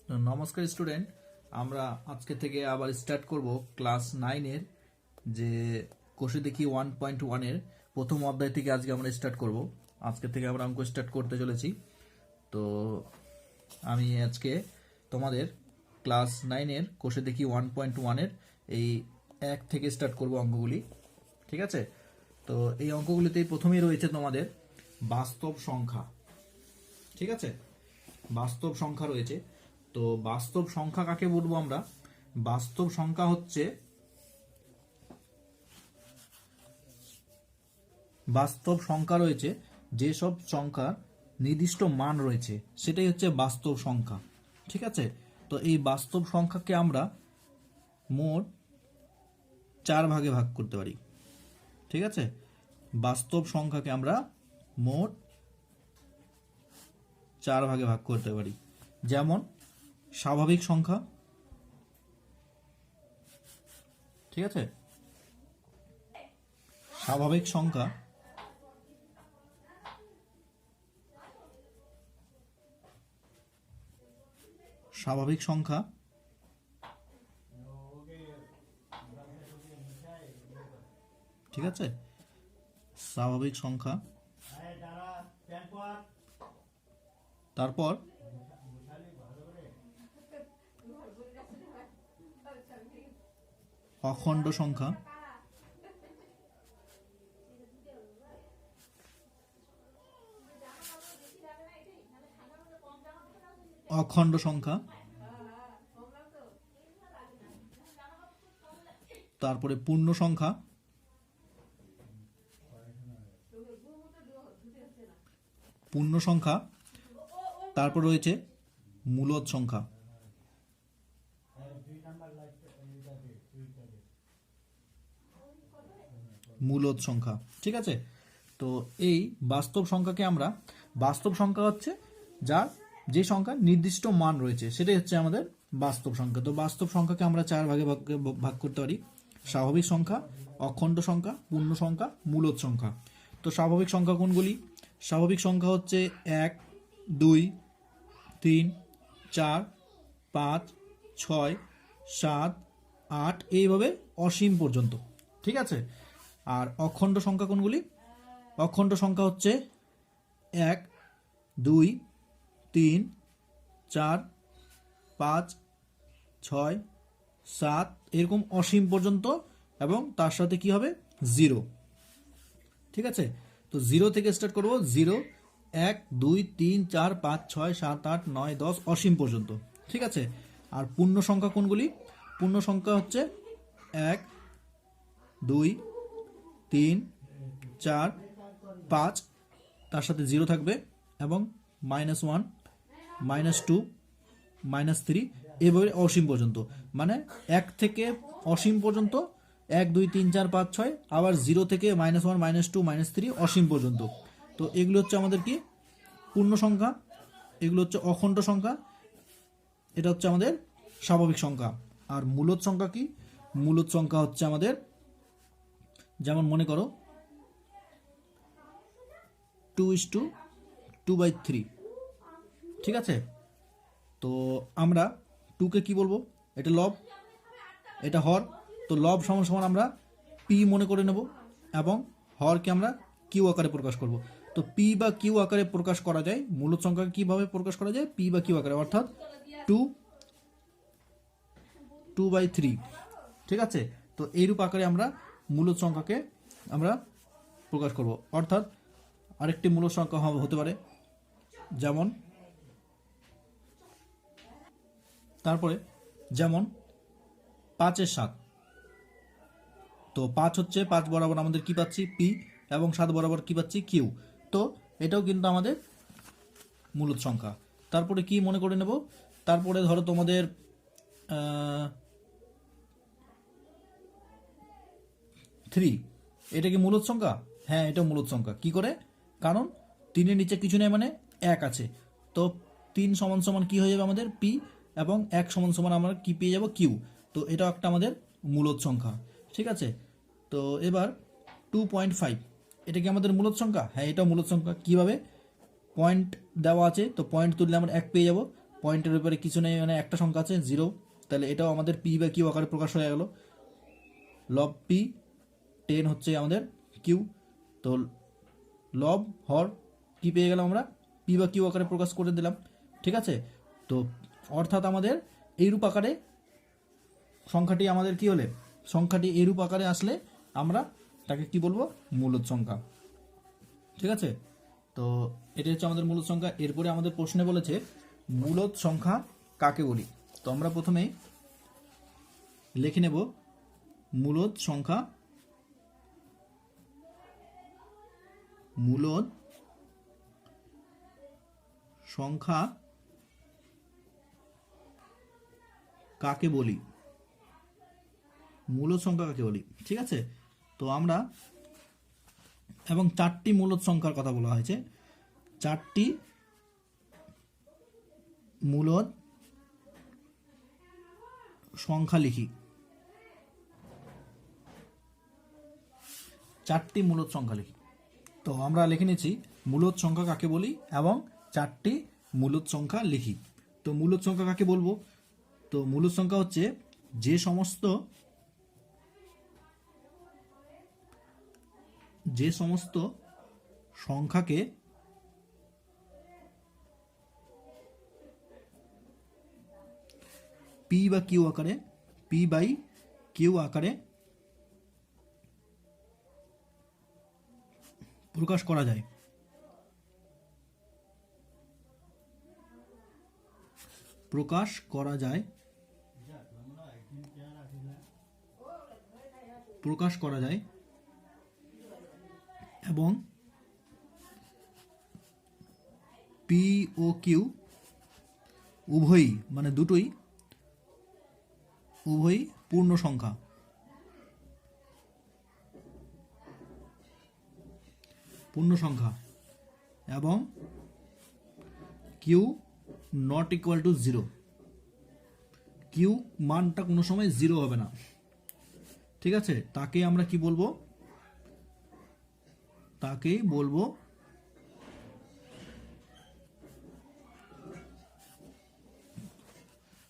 তো নমস্কার স্টুডেন্ট, আমরা আজকে থেকে আবার স্টার্ট করব ক্লাস 9 এর যে কোষে দেখি 1.1 এর প্রথম অধ্যায় থেকে আজকে আমরা স্টার্ট করব। আজকে থেকে আমরা অঙ্ক স্টার্ট করতে চলেছি। তো আমি আজকে তোমাদের ক্লাস 9 এর কোষে দেখি 1.1 এর এই 1 থেকে স্টার্ট করব অঙ্কগুলি। ঠিক আছে? তো এই অঙ্কগুলিতেই প্রথমেই রয়েছে তোমাদের বাস্তব সংখ্যা। ঠিক আছে, বাস্তব সংখ্যা রয়েছে। তো বাস্তব সংখ্যা কাকে বলবো আমরা? বাস্তব সংখ্যা হচ্ছে বাস্তব সংখ্যা রয়েছে যেসব সংখ্যার নির্দিষ্ট মান রয়েছে সেটাই হচ্ছে বাস্তব সংখ্যা। ঠিক আছে, তো এই বাস্তব সংখ্যাকে আমরা মোট 4 ভাগে ভাগ করতে পারি। ঠিক আছে, বাস্তব সংখ্যাকে আমরা মোট 4 ভাগে ভাগ করতে পারি। যেমন স্বাভাবিক সংখ্যা, ঠিক আছে, স্বাভাবিক সংখ্যা, স্বাভাবিক সংখ্যা, ঠিক আছে, স্বাভাবিক সংখ্যা, তারপর অখণ্ড সংখ্যা, অখণ্ড সংখ্যা, তারপরে পূর্ণ সংখ্যা, পূর্ণ সংখ্যা, তারপর রয়েছে মূলদ সংখ্যা। মূলদ সংখ্যা, ঠিক আছে। তো এই বাস্তব সংখ্যাকে আমরা, বাস্তব সংখ্যা হচ্ছে যার যে সংখ্যার নির্দিষ্ট মান রয়েছে সেটাই হচ্ছে আমাদের বাস্তব সংখ্যা। তো বাস্তব সংখ্যাকে আমরা 4 ভাগে ভাগ করতে পারি: স্বাভাবিক সংখ্যা, অখণ্ড সংখ্যা, পূর্ণ সংখ্যা, মূলদ সংখ্যা। তো স্বাভাবিক সংখ্যা কোনগুলি? স্বাভাবিক সংখ্যা হচ্ছে 1, 2, 3, 4, 5, 6, 7, 8 এইভাবে অসীম পর্যন্ত। ঠিক আছে, আর অখণ্ড সংখ্যা কোনগুলি? অখণ্ড সংখ্যা হচ্ছে 1, 2, 3, 4, 5, 6, 7 এরকম অসীম পর্যন্ত, এবং তার সাথে কি হবে? 0। ঠিক আছে, তো 0 থেকে স্টার্ট করব। 0, 1, 2, 3, 4, 5, 6, 7, 8, 9, 10 অসীম পর্যন্ত। ঠিক আছে, আর পূর্ণ সংখ্যা কোনগুলি? পূর্ণ সংখ্যা হচ্ছে 1, 2, 3, 4, 5 তার সাথে 0 থাকবে, এবং -1, -2, -3 এভাবে অসীম পর্যন্ত। মানে 1 থেকে অসীম পর্যন্ত 1, 2, 3, 4, 5, 6, আবার 0 থেকে -1, -2, -3 অসীম পর্যন্ত। তো এগুলো হচ্ছে আমাদের কি? পূর্ণ সংখ্যা। এগুলো হচ্ছে অখণ্ড সংখ্যা। এটা হচ্ছে আমাদের স্বাভাবিক সংখ্যা। আর মূলদ সংখ্যা কি? মূলদ সংখ্যা হচ্ছে আমাদের, যেমন মনে করো 2:2/3। ঠিক আছে, তো আমরা 2কে কি বলবো? এটা লব, এটা হর। তো লব সমান সমান আমরা পি মনে করে নেব, এবং হরকে আমরা কিউ আকারে প্রকাশ করব। তো পি বা কিউ আকারে প্রকাশ করা যায়। মূলদ সংখ্যাকে কিভাবে প্রকাশ করা যায়? পি বা কিউ আকারে, অর্থাৎ 2/3। ঠিক আছে, তো এইরূপ আকারে আমরা মূলদ সংখ্যাকে আমরা প্রকাশ করব। অর্থাৎ আরেকটি মূলদ সংখ্যা হতে পারে, যেমন তারপরে যেমন 5/7। তো 5 হচ্ছে 5 বরাবর আমাদের কি পাচ্ছি? পি, এবং 7 বরাবর কি পাচ্ছি? কিউ। তো এটাও কিন্তু আমাদের মূলদ সংখ্যা। তারপরে কি মনে করে নেব? তারপরে ধরো তোমাদের 3, এটা কি মূলদ সংখ্যা? হ্যাঁ, এটা মূলদ সংখ্যা। কি করে? কারণ 3-এর নিচে কিছু নেই, মানে 1 আছে। তো 3 সমান সমান কি হয়ে যাবে আমাদের? পি, এবং 1 সমান সমান আমরা কি পেয়ে যাব? কিউ। তো এটাও একটা আমাদের মূলদ সংখ্যা। ঠিক আছে, তো এবার 2.5, এটা কি আমাদের মূলদ সংখ্যা? হ্যাঁ, এটাও মূলদ সংখ্যা। কিভাবে? পয়েন্ট দেওয়া আছে, তো পয়েন্ট তুললে আমরা 1 পেয়ে যাব। পয়েন্টের উপরে কিছু নেই, মানে একটা সংখ্যা আছে 0, তাহলে এটাও আমাদের পি বা কিউ আকারে প্রকাশ হয়ে গেল। লব পি 10 হচ্ছে আমাদের কিউ, তো লব হর কি পেয়ে গেলাম আমরা, পি বা কিউ আকারে প্রকাশ করে দিলাম। ঠিক আছে, তো অর্থাৎ আমাদের এইরূপ আকারে সংখ্যাটি আমাদের কি হলে, সংখ্যাটি এইরূপ আকারে আসলে আমরা তাকে কি বলবো, মূলদ সংখ্যা। ঠিক আছে, তো এটা হচ্ছে আমাদের মূলদ সংখ্যা। এরপরে আমাদের প্রশ্নে বলেছে মূলদ সংখ্যা কাকে বলি। তো আমরা প্রথমেই লিখে নেব মূলদ সংখ্যা, মূলদ সংখ্যা কাকে বলি, মূলদ সংখ্যা কাকে বলি। ঠিক আছে, তো আমরা এবং 4টি মূলদ সংখ্যার কথা বলা হয়েছে, 4টি মূলদ সংখ্যা লিখি, 4টি মূলদ সংখ্যা লিখি। তো আমরা লিখে নিয়েছি মূলদ সংখ্যা কাকে বলি এবং 4টি মূলদ সংখ্যা লিখি। তো মূলদ সংখ্যা কাকে বলবো, তো মূলদ সংখ্যা হচ্ছে যে সমস্ত সংখ্যাকে পি বা কিউ আকারে, পি বাই কিউ আকারে প্রকাশ করা যায়। প্রকাশ করা যায়, প্রকাশ করা যায় এবং পি ও কিউ উভয়ই, মানে দুটোই, উভয়ই পূর্ণ সংখ্যা, পূর্ণ সংখ্যা এবং q not equal to 0, q মানটা কোনো সময় 0 হবে না। ঠিক আছে, তাকে আমরা কি বলবো, তাকেই বলবো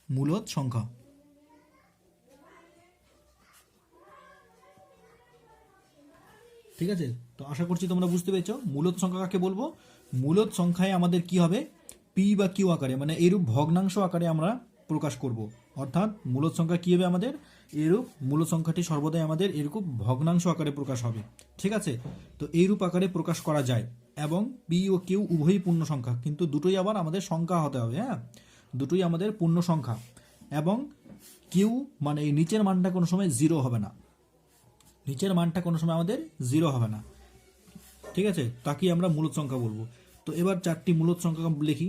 মূলদ সংখ্যা। ঠিক আছে, তো আশা করছি তোমরা বুঝতে পেরেছো মূলদ সংখ্যা কাকে বলবো। মূলদ সংখ্যায় আমাদের কি হবে, পি বা কিউ আকারে, মানে এরূপ ভগ্নাংশ আকারে আমরা প্রকাশ করব। অর্থাৎ মূলদ সংখ্যা কি হবে আমাদের, এরূপ মূলদ সংখ্যাটি সর্বদাই আমাদের এরকম ভগ্নাংশ আকারে প্রকাশ হবে। ঠিক আছে, তো এইরূপ আকারে প্রকাশ করা যায় এবং পি ও কিউ উভয়ই পূর্ণ সংখ্যা, কিন্তু দুটোই আবার আমাদের সংখ্যা হতে হবে। হ্যাঁ, দুটোই আমাদের পূর্ণ সংখ্যা এবং কিউ মানে এই নিচের মানটা কোনো সময় 0 হবে না, নিচের মানটা কোনো সময় আমাদের 0 হবে না। ঠিক আছে, তাকেই আমরা মূলদ সংখ্যা বলবো। তো এবার 4টি মূলদ সংখ্যা লিখি।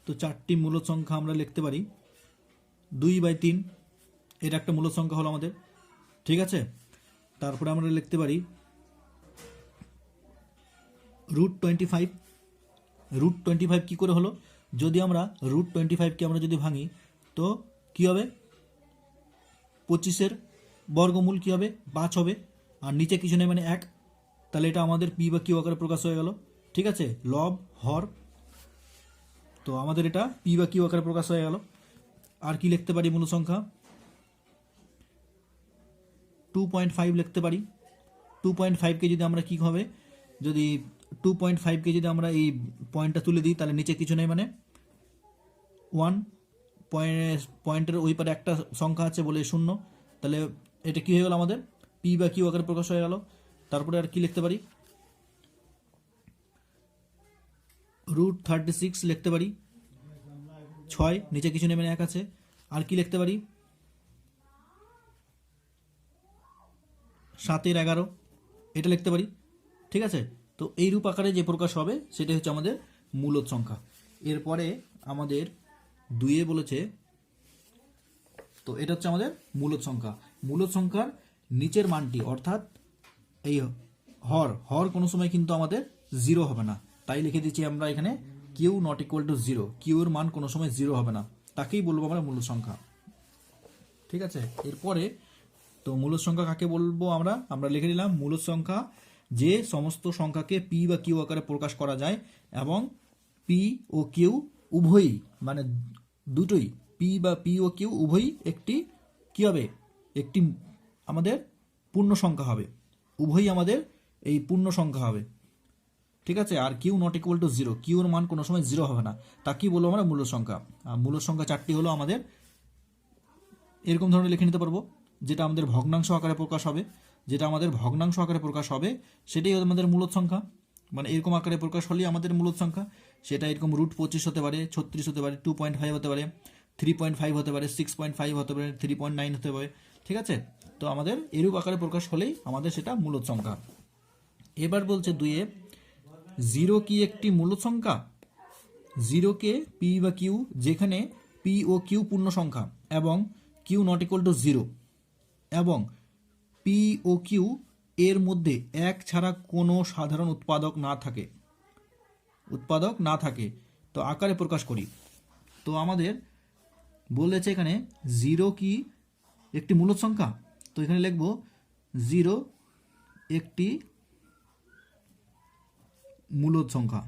তো 4টি মূলদ সংখ্যা আমরা লিখতে পারি 2/3, এটা একটা মূলদ সংখ্যা হলো আমাদের। ঠিক আছে, তারপরে আমরা লিখতে পারি √25। √25 কি করে হলো, যদি আমরা √25কে আমরা যদি ভাঙি তো কি হবে, 25-এর বর্গমূল কি হবে, 5 হবে, আর নিচে কিছু নেই মানে 1, তাহলে এটা আমাদের পি বা কিউ আকারে প্রকাশ হয়ে গেল। ঠিক আছে, লব হর, তো আমাদের এটা পি বা কিউ আকারে প্রকাশ হয়ে গেল। আর কি লিখতে পারি মূল সংখ্যা, 2.5 লিখতে পারি। 2.5কে যদি আমরা কি হবে, যদি 2.5কে যদি আমরা এই পয়েন্টটা তুলে দিই তাহলে নিচে কিছু নেই মানে 1, পয়েন্টের ওই পারে একটা সংখ্যা আছে বলে 0, তাহলে এটা কি হয়ে গেল আমাদের পি বা কিউ আকারে প্রকাশ হয়ে গেল। তারপরে আর কি লিখতে পারি, √36 লিখতে পারি, 6, নিচে কিছু নেই মানে 1 আছে। আর কি লিখতে পারি, 7/11, এটা লিখতে পারি। ঠিক আছে, তো এই রূপ আকারে যে প্রকাশ হবে সেটা হচ্ছে আমাদের মূলদ সংখ্যা। এরপরে আমাদের 2 বলেছে, তো এটা হচ্ছে আমাদের মূলদ সংখ্যা। মূলদ সংখ্যার নিচের মানটি, অর্থাৎ এই হর কোনো সময় কিন্তু আমাদের 0 হবে না, তাই লিখে দিচ্ছি আমরা এখানে q not equal to 0, q এর মান কোনো সময় 0 হবে না, তাকেই বলবো আমরা মূলদ সংখ্যা। ঠিক আছে, এরপরে তো মূলদ সংখ্যা কাকে বলবো আমরা লিখে নিলাম মূলদ সংখ্যা যে সমস্ত সংখ্যাকে পি বা কিউ আকারে প্রকাশ করা যায় এবং পি ও কিউ উভয়ই, মানে দুটোই পি ও কিউ উভয়ই একটি কি হবে, একটি আমাদের পূর্ণ সংখ্যা হবে, উভয়ই আমাদের এই পূর্ণ সংখ্যা হবে। ঠিক আছে, আর Q not equal to zero, কিউর মান কোনো সময় জিরো হবে না, তা কি বলবো আমরা, মূল সংখ্যা। আর মূল সংখ্যা চারটি হলো আমাদের এরকম ধরনের লিখে নিতে পারবো, যেটা আমাদের ভগ্নাংশ আকারে প্রকাশ হবে, যেটা আমাদের ভগ্নাংশ আকারে প্রকাশ হবে সেটাই আমাদের মূলত সংখ্যা, মানে এরকম আকারে প্রকাশ হলেই আমাদের মূলত সংখ্যা। সেটা এরকম √25 হতে পারে, 36 হতে পারে, 2.5 হতে পারে, 3.5 হতে পারে, 6.5 হতে পারে, 3.9 হতে পারে। ঠিক আছে, তো আমাদের এরূপ আকারে প্রকাশ হলেই আমাদের সেটা মূলত সংখ্যা। এবার বলছে 2 জিরো কি একটি মূলত সংখ্যা? জিরোকে পি বা কিউ, যেখানে পি ও কিউ পূর্ণ সংখ্যা এবং q not equal to zero, এবং পি ও কিউ এর মধ্যে এক ছাড়া কোনো সাধারণ উৎপাদক না থাকে, তো আকারে প্রকাশ করি। তো আমাদের বলেছে এখানে জিরো কি একটি মূলদ সংখ্যা, তো এখানে লিখব জিরো একটি মূলদ সংখ্যা,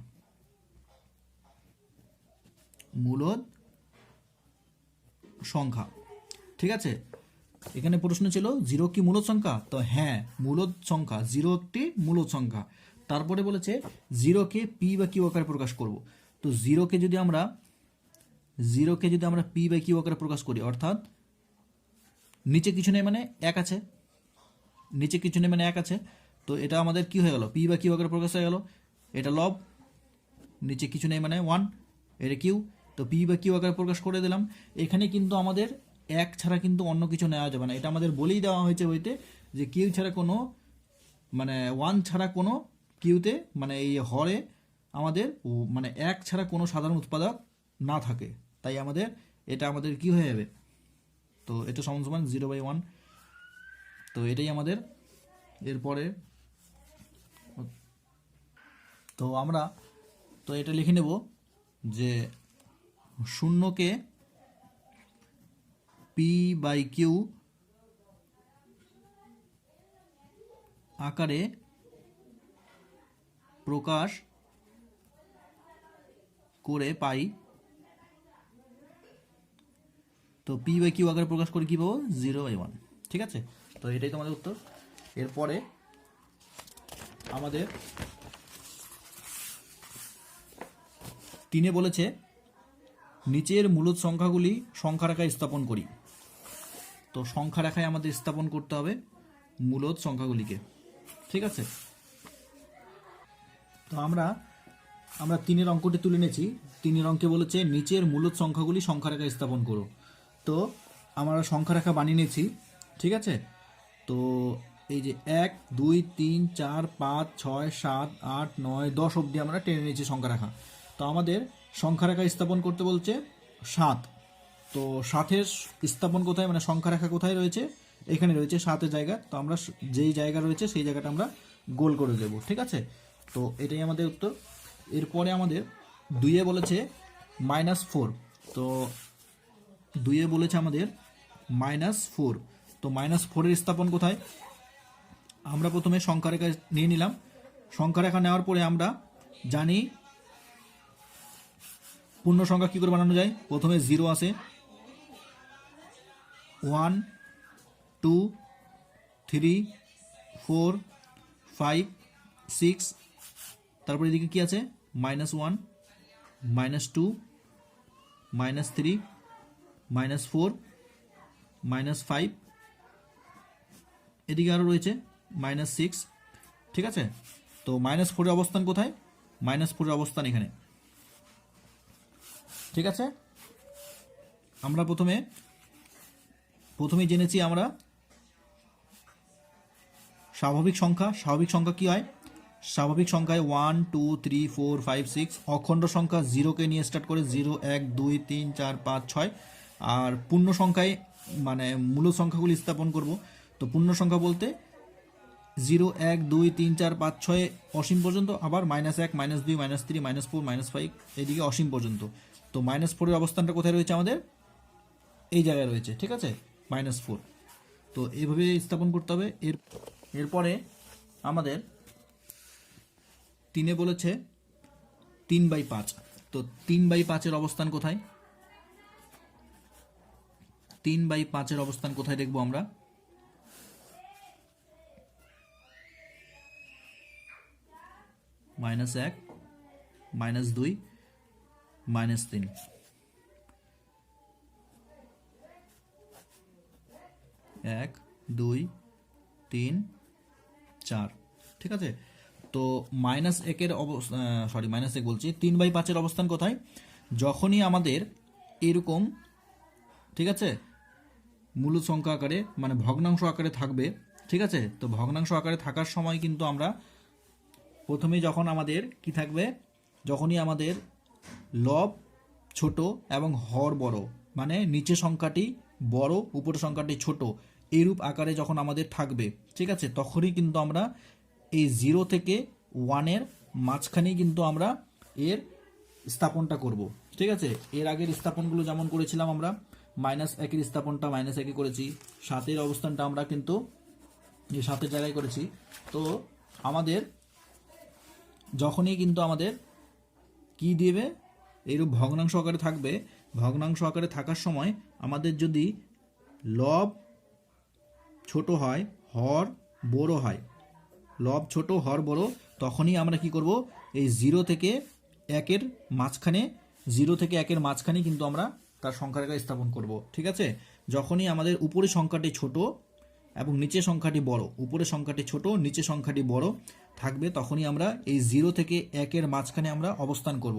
মূলদ সংখ্যা। ঠিক আছে, এখানে প্রশ্ন ছিল জিরো কি মূলদ সংখ্যা, তো হ্যাঁ মূলদ সংখ্যা, জিরো একটি মূলদ সংখ্যা। তারপরে বলেছে জিরোকে পি বা কিউ আকারে প্রকাশ করব। তো জিরোকে যদি আমরা পি বা কিউ আকারে প্রকাশ করি, অর্থাৎ নিচে কিছু নেই মানে এক আছে, নিচে কিছু নেই মানে এক আছে, তো এটা আমাদের কি হয়ে গেল, পি বা কিউ আকারে প্রকাশ হয়ে গেল। এটা লব, নিচে কিছু নেই মানে 1, এটা কিউ, তো পি বা কিউ আকারে প্রকাশ করে দিলাম। এখানে কিন্তু আমাদের এক ছাড়া কিন্তু অন্য কিছু নেওয়া যাবে না, এটা আমাদের বলেই দেওয়া হয়েছে বইতে যে কিউ ছাড়া কোনো, মানে 1 ছাড়া কোনো কিউতে, মানে এই হরে আমাদের মানে এক ছাড়া কোনো সাধারণ উৎপাদক না থাকে, তাই আমাদের এটা আমাদের কি হয়ে যাবে, তো এটা সমান সমান 0/1। তো এটাই আমাদের এরপরে, তো আমরা তো এটা লিখে নেব যে শূন্যকে পি বাই কিউ আকারে প্রকাশ করে পাই, তো পি বাই কিউ আকারে প্রকাশ করে কি পাবো, 0/1। ঠিক আছে, তো এটাই তোমাদের উত্তর। এরপরে আমাদের 3 বলেছে নিচের মূলদ সংখ্যাগুলি সংখ্যা রেখায় স্থাপন করি। তো সংখ্যা রেখায় আমাদের স্থাপন করতে হবে মূলদ সংখ্যাগুলিকে। ঠিক আছে, তো আমরা 3 অঙ্কটি তুলে নিয়েছি। 3 অঙ্কে বলেছে নিচের মূলদ সংখ্যাগুলি সংখ্যা রেখায় স্থাপন করো। তো আমরা সংখ্যা রেখা বানিয়ে নিয়েছি। ঠিক আছে, তো এই যে 1 2 3 4 5 6 7 8 9 10 অবধি আমরা টেনে নিয়েছি সংখ্যা রেখা। তো আমাদের সংখ্যা রেখা স্থাপন করতে বলছে 7। তো 7-এর স্থাপন কোথায়, মানে সংখ্যা রেখা কোথায় রয়েছে, এখানে রয়েছে 7-এর জায়গা। তো আমরা যেই জায়গা রয়েছে সেই জায়গাটা আমরা গোল করে দেব। ঠিক আছে, তো এটাই আমাদের উত্তর। এরপরে আমাদের 2 বলেছে -4। তো 2 বলেছে আমাদের -4। তো -4-এর স্থাপন কোথায়, আমরা প্রথমে সংখ্যা রেখা নিয়ে নিলাম। সংখ্যা রেখা নেওয়ার পরে আমরা জানি পূর্ণ সংখ্যা কী করে বানানো যায়। প্রথমে 0 আসে, 1 2 3 4 5 6, তারপরে এদিকে কি আছে, -1 -2 -3 -4 -5, এদিকে আরও রয়েছে -6। ঠিক আছে, তো -4-এর অবস্থান কোথায়, -4-এর অবস্থান এখানে। ঠিক আছে, আমরা প্রথমেই জেনেছি আমরা স্বাভাবিক সংখ্যা কি হয়, স্বাভাবিক সংখ্যায় 1 2 3 4 5 6, অখণ্ড সংখ্যা 0-কে নিয়ে স্টার্ট করে 0 1 2 3 4 5 6, আর পূর্ণ সংখ্যায় মানে মূল সংখ্যাগুলি স্থাপন করব। তো পূর্ণ সংখ্যা বলতে 0 1 2 3 4 5 6 অসীম পর্যন্ত, আবার -1 -2 -3 -4 -5 এদিকে অসীম পর্যন্ত। তো -4-এর অবস্থানটা কোথায় রয়েছে, আমাদের এই জায়গায় রয়েছে। ঠিক আছে, -4। তো এইভাবে স্থাপন করতে হবে। এরপরে আমাদের 3 বলেছে 3/5। তো 3/5-এর অবস্থান কোথায়, 3/5 অবস্থান কোথায় দেখবো আমরা? -1, -2, -3। 1, 2, 3, 4। ঠিক আছে, তো -1 -1 বলছি, 3/5 অবস্থান কোথায়? যখনই আমাদের এরকম, ঠিক আছে, মূলদ সংখ্যা আকারে মানে ভগ্নাংশ আকারে থাকবে। ঠিক আছে, তো ভগ্নাংশ আকারে থাকার সময় কিন্তু আমরা প্রথমেই যখন আমাদের কি থাকবে, যখনই আমাদের লব ছোট এবং হর বড়, মানে নিচে সংখ্যাটি বড় উপরের সংখ্যাটি ছোট, এইরূপ আকারে যখন আমাদের থাকবে, ঠিক আছে, তখনই কিন্তু আমরা এই 0 থেকে 1-এর মাঝখানেই কিন্তু আমরা এর স্থাপনটা করব। ঠিক আছে, এর আগের স্থাপনগুলো যেমন করেছিলাম আমরা, -1 স্থাপনটা -1 করেছি, 7 অবস্থানটা আমরা কিন্তু এই 7 জায়গায় করেছি। তো আমাদের যখনই কিন্তু আমাদের কি দিবে, এইরূপ ভগ্নাংশ আকারে থাকবে, ভগ্নাংশ আকারে থাকার সময় আমাদের যদি লব ছোট হয় হর বড় হয়, লব ছোট হর বড়, তখনই আমরা কি করব, এই 0 থেকে 1-এর মাঝখানে, 0 থেকে 1-এর মাঝখানে কিন্তু আমরা তার সংখ্যা রেখা স্থাপন করব। ঠিক আছে, যখনই আমাদের উপরের সংখ্যাটি ছোট এবং নিচের সংখ্যাটি বড়, উপরের সংখ্যাটি ছোট নিচের সংখ্যাটি বড় থাকবে, তখনই আমরা এই 0 থেকে 1-এর মাঝখানে আমরা অবস্থান করব।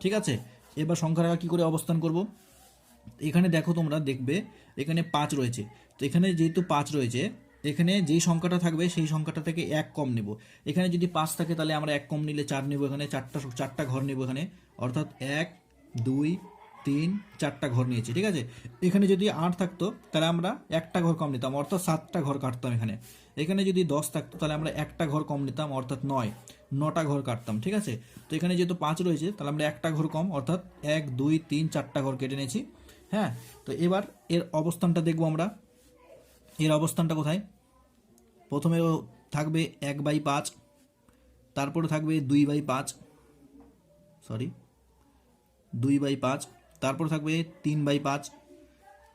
ঠিক আছে, এবার সংখ্যা রেখা কী করে অবস্থান করব? এখানে দেখো, তোমরা দেখবে এখানে 5 রয়েছে, তো এখানে যেহেতু 5 রয়েছে, এখানে যেই সংখ্যাটা থাকবে সেই সংখ্যাটা থেকে 1 কম নেব। এখানে যদি 5 থাকে তাহলে আমরা 1 কম নিলে 4 নেব, এখানে চারটা ঘর নেব এখানে, অর্থাৎ 1, 2, 3, 4টা ঘর নিয়েছি। ঠিক আছে, এখানে যদি 8 থাকতো তাহলে আমরা একটা ঘর কম নিতাম, অর্থাৎ 7টা ঘর কাটতাম। এখানে এখানে যদি 10 থাকতো তাহলে আমরা একটা ঘর কম নিতাম, অর্থাৎ 9টা ঘর কাটতাম। ঠিক আছে, তো এখানে যেহেতু 5 রয়েছে তাহলে আমরা একটা ঘর কম, অর্থাৎ 1, 2, 3, 4টা ঘর কেটে নিয়েছি। হ্যাঁ, তো এবার এর অবস্থানটা দেখবো আমরা। এর অবস্থানটা কোথায়? প্রথমে থাকবে 1/5, তারপরে থাকবে 2/5, 2/5, তারপর থাকবে 3/5,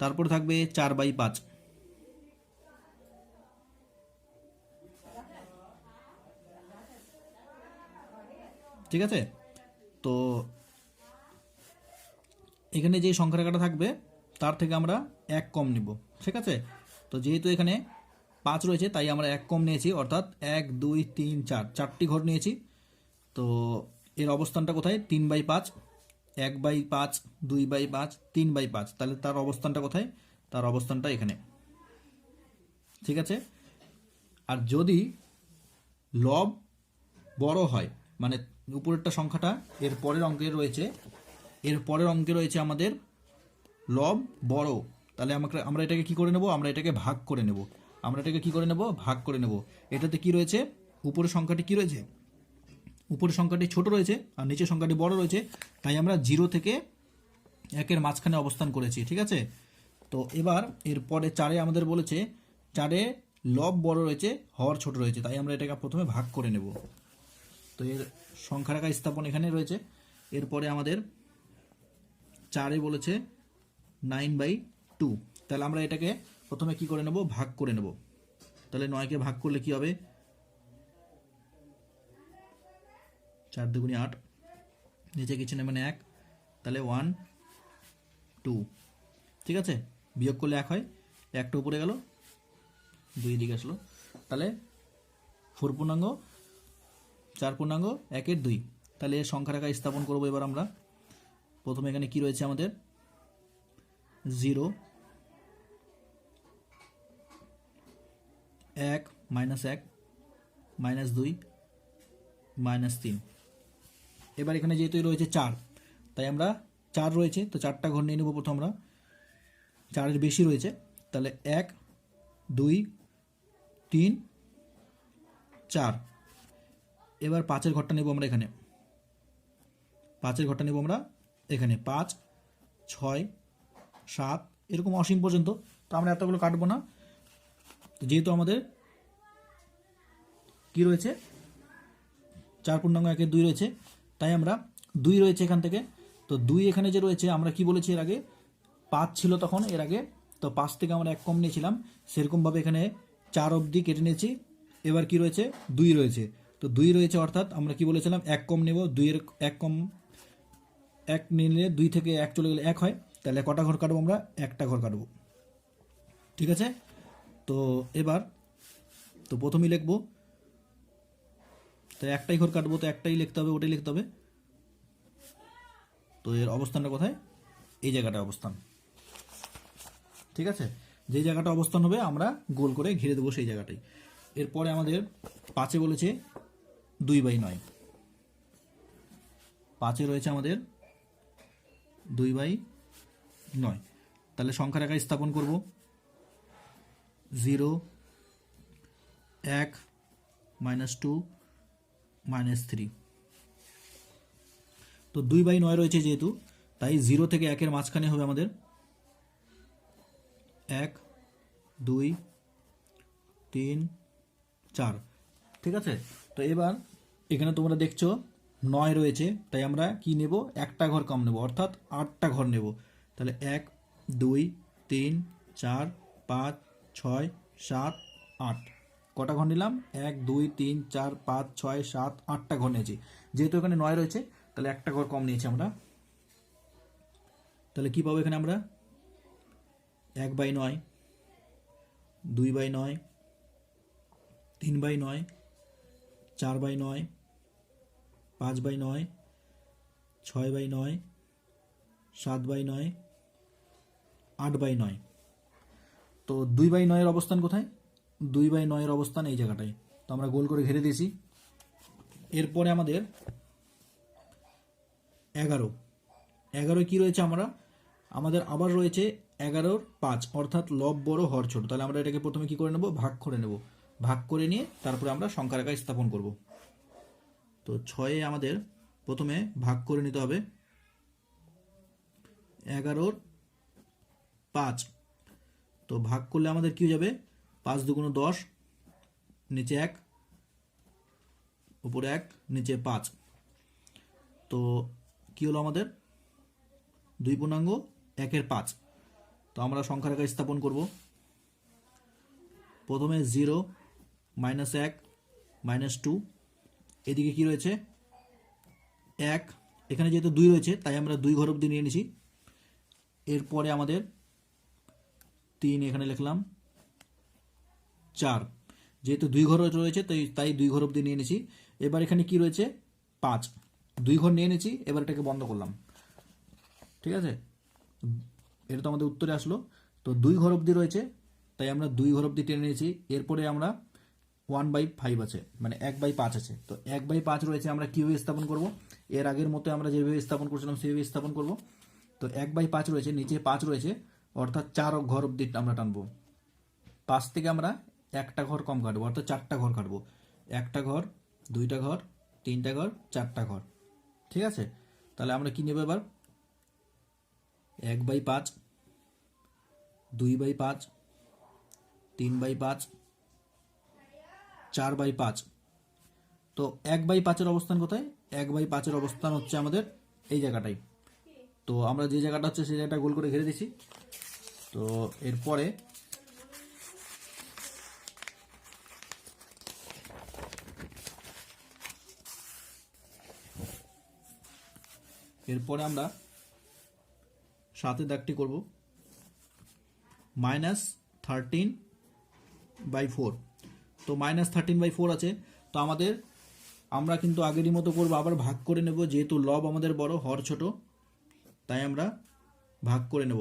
তারপর থাকবে 4/5। ঠিক আছে, তো এখানে যে সংখ্যা রেখাটা থাকবে তার থেকে আমরা 1 কম নিব। ঠিক আছে, তো যেহেতু এখানে 5 রয়েছে তাই আমরা 1 কম নিয়েছি, অর্থাৎ 1, 2, 3, 4, 4টি ঘর নিয়েছি। তো এর অবস্থানটা কোথায়? 3/5, 1/5, 2/5, 3/5, তাহলে তার অবস্থানটা কোথায়? তার অবস্থানটা এখানে। ঠিক আছে, আর যদি লব বড় হয়, মানে উপরেরটা সংখ্যাটা এর পরের অঙ্কে রয়েছে, এর পরের অঙ্কে রয়েছে আমাদের লব বড়, তাহলে আমরা এটাকে কি করে নেব? আমরা এটাকে ভাগ করে নেব। আমরা এটাকে কি করে নেব? ভাগ করে নেব। এটাতে কি রয়েছে? উপরের সংখ্যাটি কি রয়েছে? উপরের সংখ্যাটি ছোট রয়েছে আর নিচের সংখ্যাটি বড় রয়েছে, তাই আমরা 0 থেকে 1-এর মাঝখানে অবস্থান করেছি। ঠিক আছে, তো এবার এরপরে 4-এ আমাদের বলেছে 4-এ লব বড় রয়েছে হর ছোট রয়েছে, তাই আমরা এটাকে প্রথমে ভাগ করে নেব। তো এর সংখ্যা রেখা স্থাপন এখানে রয়েছে। এরপরে আমাদের 4-এ বলেছে 9/2, তাহলে আমরা এটাকে প্রথমে কি করে নেব? ভাগ করে নেব। তাহলে 9কে ভাগ করলে কি হবে? 4 দুগুণে 8, নিচে কিছু নেই মানে 1, তাহলে 1, 2। ঠিক আছে, বিয়োগ করলে 1 হয়, 1টা উপরে গেল, 2 দিকে আসলো, তাহলে 4 পূর্ণাঙ্গ 4 পূর্ণাঙ্গ 1-এর 2। তাহলে এর সংখ্যা রেখা স্থাপন করবো এবার আমরা। প্রথমে এখানে কি রয়েছে আমাদের? 0, 1, -1, -2, -3। এবার এখানে যেহেতু রয়েছে 4, তাই আমরা 4 রয়েছে তো 4টা ঘর নিয়ে নেব। প্রথম আমরা 4-এর বেশি রয়েছে, তাহলে 1, 2, 3, 4। এবার 5-এর ঘরটা নেব আমরা এখানে, 5-এর ঘরটা নেব আমরা এখানে, 5, 6, 7, এরকম অসীম পর্যন্ত। তো আমরা এতগুলো কাটবো না, যেহেতু আমাদের কি রয়েছে? 4 পূর্ণাঙ্গ 1-এর 2 রয়েছে, তাই আমরা 2 রয়েছে এখান থেকে। তো 2 এখানে যে রয়েছে, আমরা কি বলেছি এর আগে? 5 ছিল তখন, এর আগে তো 5 থেকে আমরা 1 কম নিয়েছিলাম, সেরকমভাবে এখানে 4 অবধি কেটে নিয়েছি। এবার কি রয়েছে, 2 রয়েছে। তো 2 রয়েছে অর্থাৎ আমরা কি বলেছিলাম 1 কম নেব, 2 এর 1 কম, 1 নিলে 2 থেকে 1 চলে গেলে 1 হয়, তাহলে কটা ঘর কাটবো আমরা, একটা ঘর কাটবো। ঠিক আছে, তো এবার তো প্রথমেই লিখবো, তো একটাই ঘর কাটবো, তো একটাই লিখতে হবে, ওটাই লিখতে হবে। তো এর অবস্থানটা কোথায়, এই জায়গাটা অবস্থান। ঠিক আছে, যে জায়গাটা অবস্থান হবে আমরা গোল করে ঘিরে দেবো সেই জায়গাটাই। এরপরে আমাদের 5-এ বলেছে 2/9, 5-এ রয়েছে আমাদের 2/9। তাহলে সংখ্যা রেখা স্থাপন করব, 0, 1, -2, -3। তো 2/9 রয়েছে যেহেতু, তাই 0 থেকে 1-এর মাঝখানে হবে আমাদের 1, 2, 3, 4। ঠিক আছে, তো এবার এখানে তোমরা দেখছো 9 রয়েছে, তাই আমরা কি নেব, একটা ঘর কম নেব, অর্থাৎ 8টা ঘর নেব। তাহলে 1, 2, 3, 4, 5, 6, 7, 8। কটা ঘর নিলাম, 1, 2, 3, 4, 5, 6, 7, 8টা ঘর নিয়েছি। যেহেতু এখানে 9 রয়েছে, তাহলে একটা ঘর কম নিয়েছি আমরা। তাহলে কি পাবো এখানে আমরা, 1/9, 2/9, 3/9, 4/9, 5/9, 6/9, 7/9, 8/9। তো 2/9 এর অবস্থান কোথায়, 2/9 এর অবস্থান এই জায়গাটায়। তো আমরা গোল করে ঘিরে দিয়েছি। এরপরে আমাদের 11, 11 কি রয়েছে, আমাদের আবার রয়েছে 11-র 5, অর্থাৎ লব বড় হর ছোট। তাহলে আমরা এটাকে প্রথমে কি করে নেব, ভাগ করে নেব। ভাগ করে নিয়ে তারপরে আমরা সংখ্যা রেখা স্থাপন করব। তো 6-এ আমাদের প্রথমে ভাগ করে নিতে হবে 11-র 5। তো ভাগ করলে আমাদের কি হয়ে যাবে, 5 × 2 = 10, নিচে 1, উপরে 1, নিচে 5। তো কি হলো আমাদের, 2.1/5। তো আমরা সংখ্যা রেখা স্থাপন করব। প্রথমে 0, -1, -2, এদিকে কি রয়েছে 1, এখানে যেহেতু 2 রয়েছে তাই আমরা 2 ঘর অবধি নিয়ে নিছি। এরপরে আমাদের 3 এখানে লিখলাম, 4, যেহেতু 2 ঘর রয়েছে তাই 2 ঘর অবধি নিয়ে নিছি। এবার এখানে কি রয়েছে 5, 2 ঘর নিয়ে নিয়েছি, এবার এটাকে বন্ধ করলাম। ঠিক আছে, এটা তো আমাদের উত্তরে আসলো। তো 2 ঘর অবধি রয়েছে, তাই আমরা 2 ঘর অবধি টেনে নিয়েছি। এরপরে আমরা 1/5 আছে, মানে 1/5 আছে। তো 1/5 রয়েছে, আমরা কীভাবে স্থাপন করব, এর আগের মতো আমরা যেভাবে স্থাপন করছিলাম সেভাবে স্থাপন করব। তো 1/5 রয়েছে, নিচে 5 রয়েছে, অর্থাৎ 4 ঘর অবধি আমরা টানবো। 5 থেকে আমরা একটা ঘর কম কাটবো, অর্থাৎ 4টা ঘর কাটবো। 1টা ঘর, 2টা ঘর, 3টা ঘর, 4টা ঘর। ঠিক আছে, তাহলে আমরা কি নেব এবার, 1/5, 2/5, 3/5, 4/5। তো 1/5-এর অবস্থান কোথায়, 1/5-এর অবস্থান হচ্ছে আমাদের এই জায়গাটাই। তো আমরা যে জায়গাটা হচ্ছে সেই জায়গাটা গোল করে ঘিরে দিছি। তো এরপরে আমরা 7-এর দাগটি করব, -13/4। তো -13/4 আছে। তো আমরা কিন্তু আগেরই মতো করবো, আবার ভাগ করে নেব। যেহেতু লব আমাদের বড়, হর ছোট, তাই আমরা ভাগ করে নেব।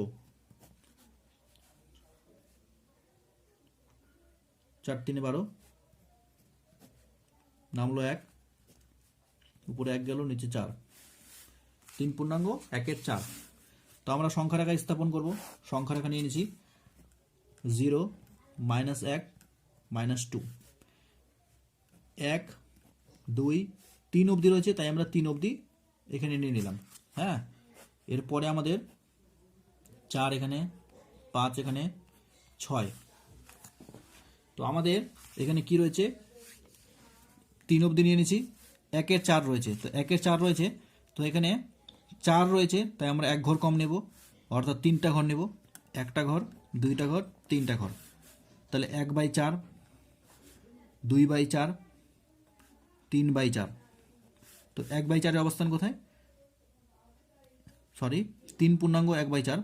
4 × 3 = 12, নামলো 1, উপরে 1 গেল, নিচে 4, 3.1/4। তো আমরা সংখ্যা রেখা স্থাপন করব। সংখ্যা রেখা নিয়ে নিয়েছি, 0, -1, -2, 1, 2, 3 অবধি রয়েছে, তাই আমরা 3 অবধি এখানে নিয়ে নিলাম। হ্যাঁ, এরপরে আমাদের 4 এখানে, 5 এখানে, 6। তো আমাদের এখানে কি রয়েছে, 3 অবধি নিয়ে নিয়েছি, 1-এর 4 রয়েছে। তো 1-এর 4 রয়েছে, তো এখানে 4 রয়েছে, তাই আমরা 1 ঘর কম নেব, অর্থাৎ 3টা ঘর নেব। একটা ঘর, দুইটা ঘর, তিনটা ঘর, তাহলে 1/4, 2/4, 3/4। তো 1/4 অবস্থান কোথায়? সরি, 3.1/4,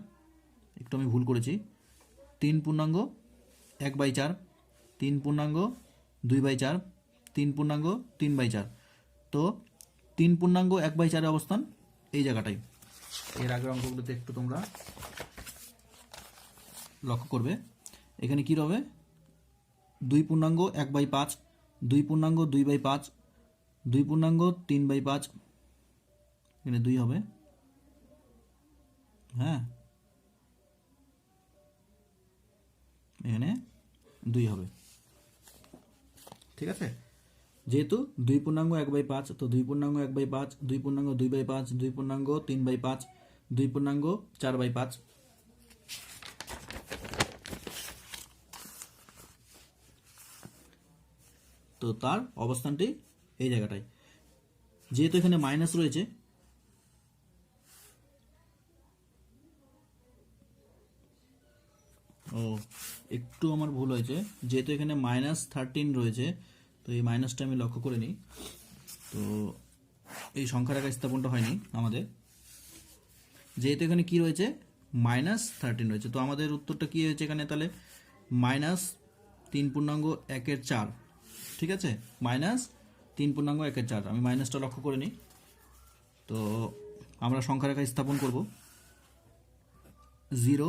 একটু আমি ভুল করেছি। 3.1/4, 3.2/4, 3.3/4। তো 3.1/4 অবস্থান এই জায়গাটাই। এর আগের অঙ্কগুলোতে একটু তোমরা লক্ষ্য করবে, এখানে কী হবে? 2.1/5, 2.2/5, 2.3/5, এখানে 2 হবে। হ্যাঁ, এখানে 2 হবে। ঠিক আছে, যেহেতু 2.1/5, তো 2.1/5, 2.2/5, 2.3/5, 2.4/5। তো তার অবস্থানটি এই জায়গাটায়। যেহেতু এখানে মাইনাস রয়েছে, ও একটু আমার ভুল হয়েছে, যেহেতু এখানে -13 রয়েছে, তো এই মাইনাসটা আমি লক্ষ্য করে নিই। তো এই সংখ্যার আকার স্থাপনটা হয়নি আমাদের, যেহেতু এখানে কি রয়েছে? -13 রয়েছে। তো আমাদের উত্তরটা কি হয়েছে এখানে? তাহলে -3.1/4। ঠিক আছে, -3.1/4, আমি মাইনাসটা লক্ষ্য করে নিই। তো আমরা সংখ্যার আকার স্থাপন করব 0,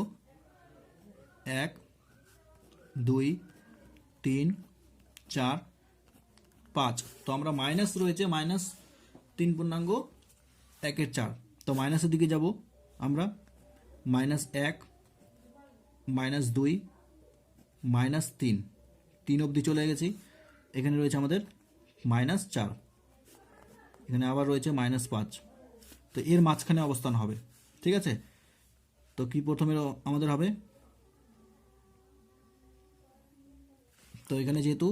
1, 2, 3, 4, 5। তো আমরা মাইনাস রয়েছে -3.1/4, তো মাইনাসের দিকে যাব আমরা। -1, -2, -3, 3 অবধি চলে গেছি। এখানে রয়েছে আমাদের -4, এখানে আবার রয়েছে -5। তো এর মাঝখানে অবস্থান হবে। ঠিক আছে, তো কি প্রথমে আমাদের হবে? তো এখানে যেহেতু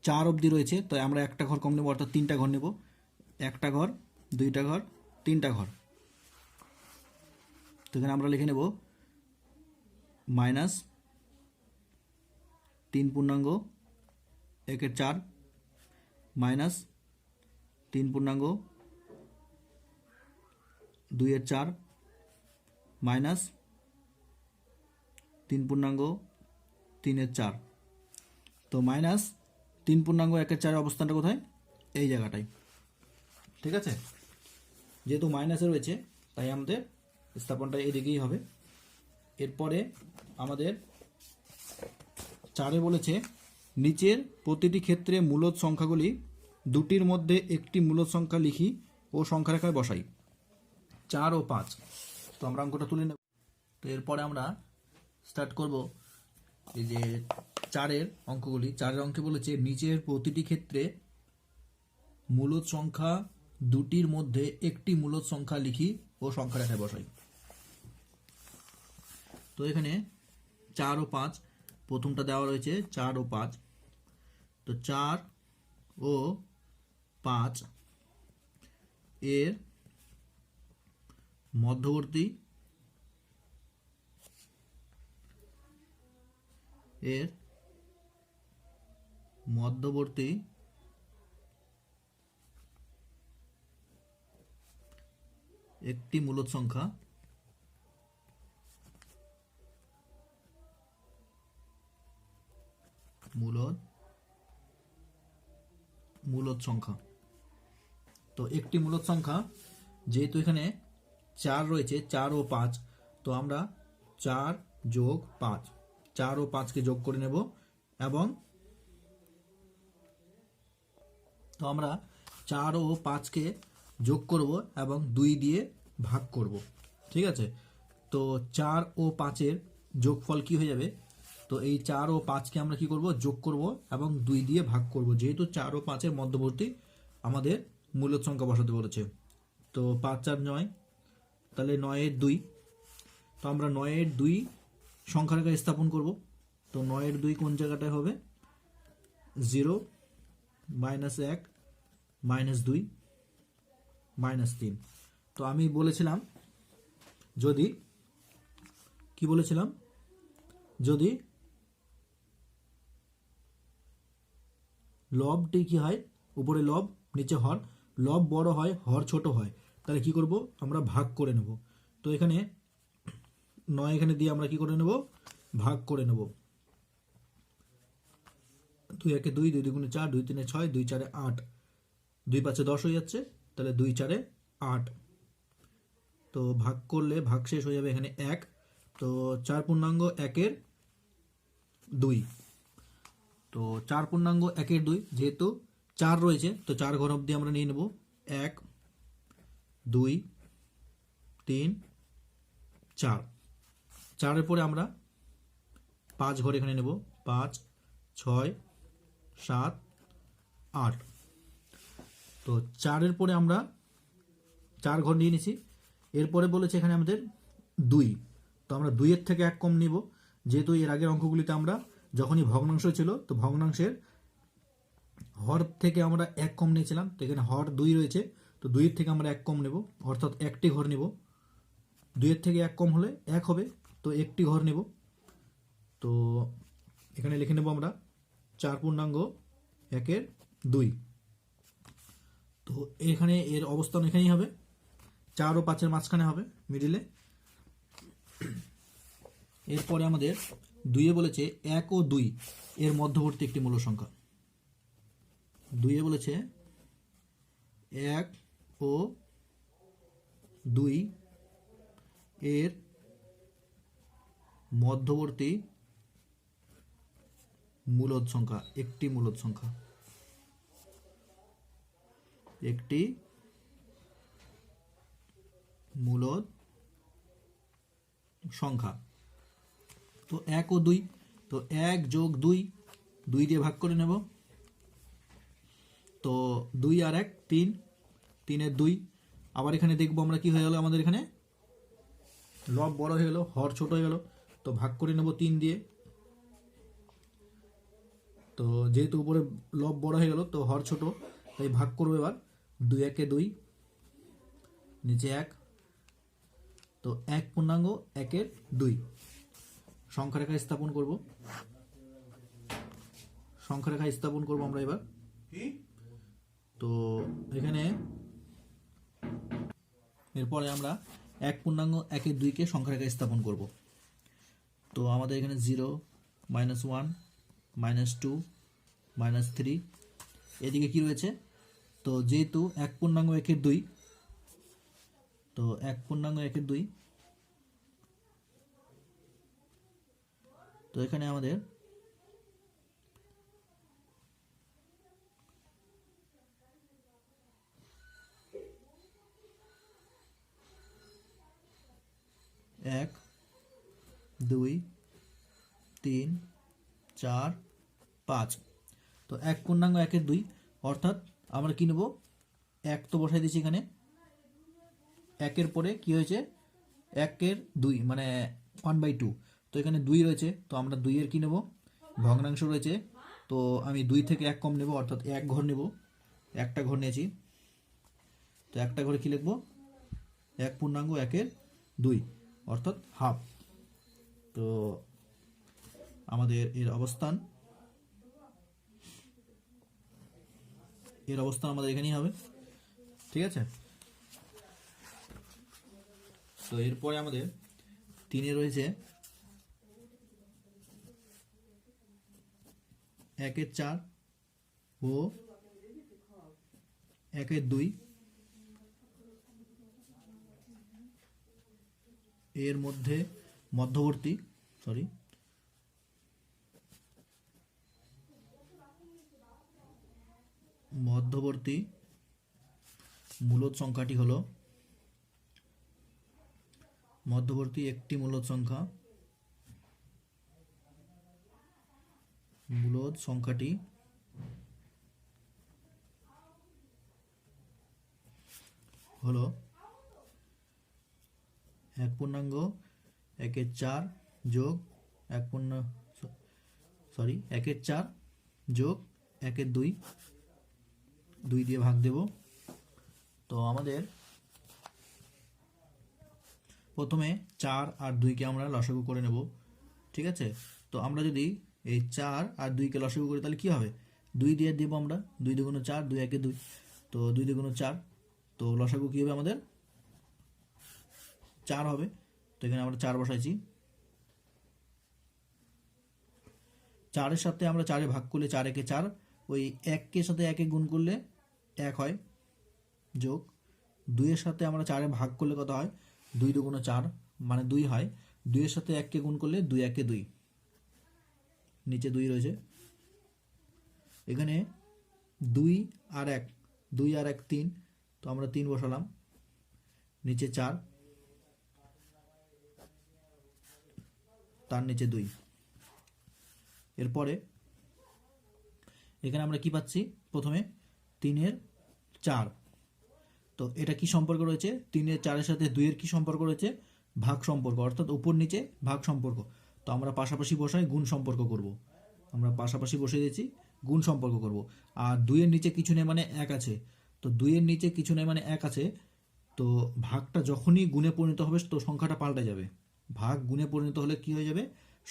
4 অবধি রয়েছে, তো আমরা একটা ঘর কম নেব, অর্থাৎ 3টা ঘর নেব। একটা ঘর, দুইটা ঘর, তিনটা ঘর। তো এখানে আমরা লিখে নেব -3.1/4, -3.2/4, -3.3/4। তো -3.1/4 অবস্থানটা কোথায়? এই জায়গাটায়। ঠিক আছে, যেহেতু মাইনাসে রয়েছে, তাই আমাদের স্থাপনটা এদিকেই হবে। এরপরে আমাদের 4-এ বলেছে নিচের প্রতিটি ক্ষেত্রে মূলদ সংখ্যাগুলি দুটির মধ্যে একটি মূলদ সংখ্যা লিখি ও সংখ্যারেখায় বসাই। 4 ও 5। তো আমরা অঙ্কটা তুলে নেব। তো এরপরে আমরা স্টার্ট করব এই যে 4-এর অঙ্কগুলি। 4-এর অঙ্কে বলেছে নিচের প্রতিটি ক্ষেত্রে মূলদ সংখ্যা দুটির মধ্যে একটি মূলদ সংখ্যা লিখি ও সংখ্যারেখায় বসাই। তো এখানে 4 ও 5, প্রথমটা দেওয়া রয়েছে 4 ও 5। তো 4 ও 5 এর মধ্যবর্তী একটি মূলদ সংখ্যা মূলদ সংখ্যা। তো একটি মূলদ সংখ্যা, যেহেতু এখানে 4 রয়েছে, 4 ও 5, তো আমরা 4 যোগ 5, 4 ও 5কে যোগ করে নেব, এবং তো আমরা 4 ও 5কে যোগ করব এবং 2 দিয়ে ভাগ করব। ঠিক আছে, তো 4 ও 5-এর যোগফল কি হয়ে যাবে? তো এই 4 ও 5কে আমরা কি করব? যোগ করব এবং 2 দিয়ে ভাগ করব, যেহেতু 4 ও 5-এর মধ্যবর্তী আমাদের মূলদ সংখ্যা বসাতে বলেছে। তো 5 4 9, তাহলে 9-এর 2। তো আমরা 9-এর 2 সংখ্যারেখায় স্থাপন করব। তো 9-এর 2 কোন জায়গাটায় হবে? 0, -1, -2, -3। তো আমি বলেছিলাম যদি কি বলেছিলাম, যদি লবটি কি হয়, উপরে লব নিচে হর, লব বড় হয় হর ছোট হয়, তাহলে কি করব, আমরা ভাগ করে নেব। তো এখানে 9 এখানে দিয়ে আমরা কি করে নেব, ভাগ করে নেব। 2 একে 2, 2 দুগুণে 4, 2 তিনে 6, 2 চারে 8, 2 5 10 হয়ে যাচ্ছে, তাহলে 2 4 8। তো ভাগ করলে ভাগ শেষ হয়ে যাবে এখানে 1। তো 4 পূর্ণাঙ্গ 1-এর 2। তো 4 পূর্ণাঙ্গ 1-এর 2, যেহেতু 4 রয়েছে তো 4 ঘর অবধি আমরা নিয়ে নেব। 1 2 3 4, 4-এর পরে আমরা 5 ঘর এখানে নেব। 5 6 7 8। তো 4-এর পরে আমরা 4 ঘর নিয়ে নিছি। এরপরে বলেছে এখানে আমাদের 2, তো আমরা 2-এর থেকে 1 কম নিব, যেহেতু এর আগের অঙ্কগুলিতে আমরা যখনই ভগ্নাংশ ছিল তো ভগ্নাংশের হর থেকে আমরা 1 কম নিয়েছিলাম, তো এখানে হর 2 রয়েছে, তো 2-এর থেকে আমরা 1 কম নেব, অর্থাৎ একটি ঘর নেব। 2-এর থেকে 1 কম হলে 1 হবে, তো একটি ঘর নেব। তো এখানে লিখে নেব আমরা 4 পূর্ণাঙ্গ 1-এর 2। তো এখানে এর অবস্থান এখানেই হবে, 4 ও 5-এর মাঝখানে হবে, মিডিলে। এরপরে আমাদের 2-এ বলেছে 1 ও 2 এর মধ্যবর্তী একটি মূল সংখ্যা। 2-এ বলেছে 1 ও 2 এর মধ্যবর্তী মূলদ সংখ্যা, একটি মূলদ সংখ্যা, একটি মূলদ সংখ্যা। তো 1 ও 2, তো 1 যোগ 2, 2 দিয়ে ভাগ করে নেব। তো 2 আর 1 3, 3-এর 2। আবার এখানে দেখবো আমরা কি হয়ে গেল, আমাদের এখানে লব বড় হয়ে গেল হর ছোট হয়ে গেল, তো ভাগ করে নেব 3 দিয়ে। তো যেহেতু উপরে লব বড় হয়ে গেল তো হর ছোট, তাই ভাগ করবো এবার। 2 একে 2, নিচে 1, তো 1 পূর্ণাঙ্গ 1-এর 2। সংখ্যা রেখা স্থাপন করব, সংখ্যা রেখা স্থাপন করব আমরা এবার। তো এখানে এরপরে আমরা 1 পূর্ণাঙ্গ 1-এর 2-কে সংখ্যা রেখা স্থাপন করব। তো আমাদের এখানে 0 -1 -2 -3, এদিকে কি রয়েছে, তো যেহেতু 1 পূর্ণাঙ্গ 1-এর 2, তো 1 পূর্ণাঙ্গ 1-এর 2, তো এখানে আমাদের এক 2 3 4 5। তো 1 পূর্ণাঙ্গ 1-এর 2, অর্থাৎ আমরা কি নেব, 1 তো বসাই দিচ্ছি এখানে, 1-এর পরে কি হয়েছে 1-এর 2 মানে 1/2, তো এখানে 2 রয়েছে, তো আমরা 2-এর কি নেব, ভগ্নাংশ রয়েছে, তো আমি 2 থেকে 1 কম নেব, অর্থাৎ 1 ঘর নেব। একটা ঘর নিয়েছি, তো একটা ঘরে কি লিখবো, 1 পূর্ণাঙ্গ 1-এর 2, অর্থাৎ হাফ। তো আমাদের এর অবস্থান আমাদের এখানেই হবে, ঠিক আছে। তো এরপরে আমাদের 3-এ রয়েছে 1-এর 4 ও 1-এর 2 এর মধ্যে মধ্যবর্তী মূলদ সংখ্যাটি হলো, মধ্যবর্তী একটি মূলদ সংখ্যাটি হলো 1 পূর্ণাঙ্গ 1-এর 4 যোগ 1-এর 4 যোগ 1-এর 2, 2 দিয়ে ভাগ দেব। তো আমাদের প্রথমে 4 আর 2কে আমরা লসাগু করে নেব, ঠিক আছে। তো আমরা যদি এই 4 আর 2কে লসাগু করি তাহলে কি হবে, 2 দিয়ে দেবো আমরা, 2 দুগুণ 4, 2 একে 2, তো 2 দুগুণ 4, তো লসাগু কী হবে আমাদের 4 হবে। তো এখানে আমরা 4 বসাইছি, 4-এর সাথে আমরা 4-এ ভাগ করলে 4 একে 4, ওই 1-এর সাথে 1-এ গুণ করলে 1 হয়, যোগ 2-এর সাথে আমরা 4-এ ভাগ করলে কত হয়, 2 দুগুণ 4 মানে 2 হয়, 2-এর সাথে 1-কে গুণ করলে 2 একে 2, নিচে 2 রয়েছে। এখানে 2 আর 1, 2 আর 1 3, তো আমরা 3 বসালাম, নিচে 4, তার নিচে 2। এরপরে এখানে আমরা কি পাচ্ছি, প্রথমে 3-এর 4, তো এটা কি সম্পর্ক রয়েছে, 3-এর 4-এর সাথে 2-এর কি সম্পর্ক রয়েছে, ভাগ সম্পর্ক, অর্থাৎ উপর নিচে ভাগ সম্পর্ক। তো আমরা পাশাপাশি বসাই গুণ সম্পর্ক করব, আমরা পাশাপাশি বসিয়ে দিয়েছি, গুণ সম্পর্ক করব। আর 2-এর নিচে কিছু নেই মানে 1 আছে, তো 2-এর নিচে কিছু নেই মানে 1 আছে, তো ভাগটা যখনই গুণে পরিণত হবে তো সংখ্যাটা পাল্টে যাবে, ভাগ গুণে পরিণত হলে কি হয়ে যাবে,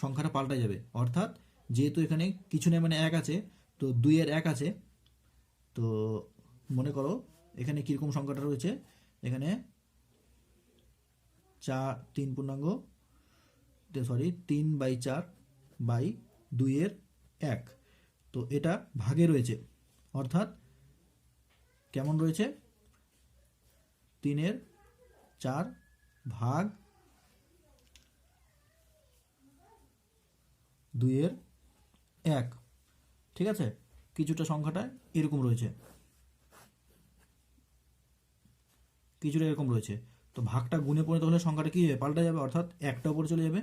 সংখ্যাটা পাল্টে যাবে। অর্থাৎ যেহেতু এখানে কিছু নেই মানে 1 আছে, তো 2-এর 1 আছে, তো মনে করো এখানে কীরকম সংখ্যাটা রয়েছে, এখানে 3 পূর্ণাঙ্গ 3/4/2-এর 1, তো এটা ভাগে রয়েছে, অর্থাৎ কেমন রয়েছে, 3-এর 4 ভাগ 2-এর 1, ঠিক আছে। কিছুটা সংখ্যাটা এরকম রয়েছে, কিছুটা এরকম রয়েছে, তো ভাগটা গুণে পরিণত হলে সংখ্যাটা কি হবে, পাল্টে যাবে, অর্থাৎ 1টা উপরে চলে যাবে,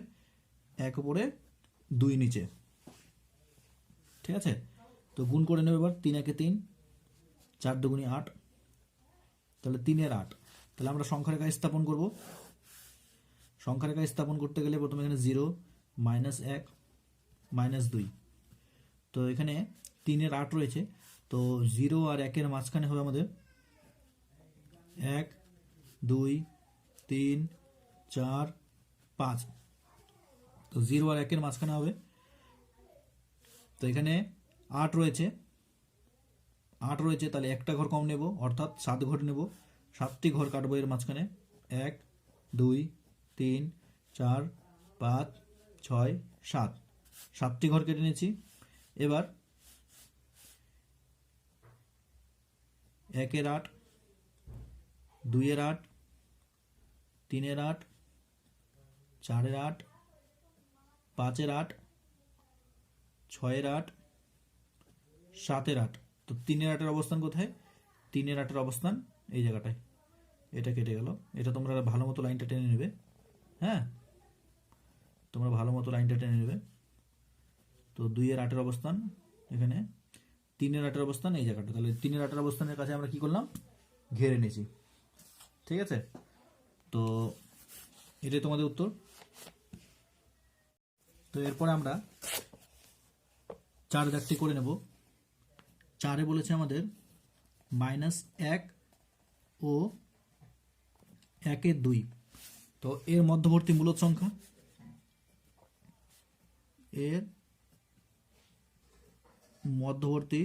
1 উপরে 2 নিচে, ঠিক আছে। তো গুণ করে নেবে এবার, 3 একে 3, 4 দুগুণে 8, তাহলে 3-এর 8। তাহলে আমরা সংখ্যা রেখা স্থাপন করব, সংখ্যা রেখা স্থাপন করতে গেলে প্রথমে এখানে 0, -1, -2, তো এখানে 3-এর 8 রয়েছে, তো 0 আর 1-এর মাঝখানে হবে আমাদের 1, 2, 3, 4, 5, তো 0 আর 1-এর মাঝখানে হবে, তো এখানে 8 রয়েছে, 8 রয়েছে, তাহলে একটা ঘর কম নেব, অর্থাৎ 7 ঘর নেব, 7টি ঘর কাটবো এর মাঝখানে, 1, 2, 3, 4, 5, 6, 7, 7টি ঘর কেটে নিয়েছি। এবার 1-এর 8, 2-এর 8, 3-এর 8, 4-এর 8, 5-এর 8, 6-এর 8, 7-এর 8, তো 3-এর 8-এর অবস্থান কোথায়, 3-এর 8-এর অবস্থান এই জায়গাটায়, এটা কেটে গেল, এটা তোমরা ভালো মতো লাইনটা টেনে নেবে, হ্যাঁ, তোমরা ভালো মতো লাইনটা টেনে নেবে। তো 2-এর 8-এর অবস্থান এখানে, 3-এর 8-এর অবস্থান এই জায়গাটা, তাহলে 3-এর 8-এর অবস্থানের কাছে আমরা কি করলাম, ঘেরে নিয়েছি, ঠিক আছে। তো এটাই তোমাদের উত্তর। তো এরপরে আমরা 4 দাগটি করে নেব। 4-এ বলেছে আমাদের -1 ও 1-এর 2, তো এর মধ্যবর্তী মূলদ সংখ্যা, এর মধ্যবর্তী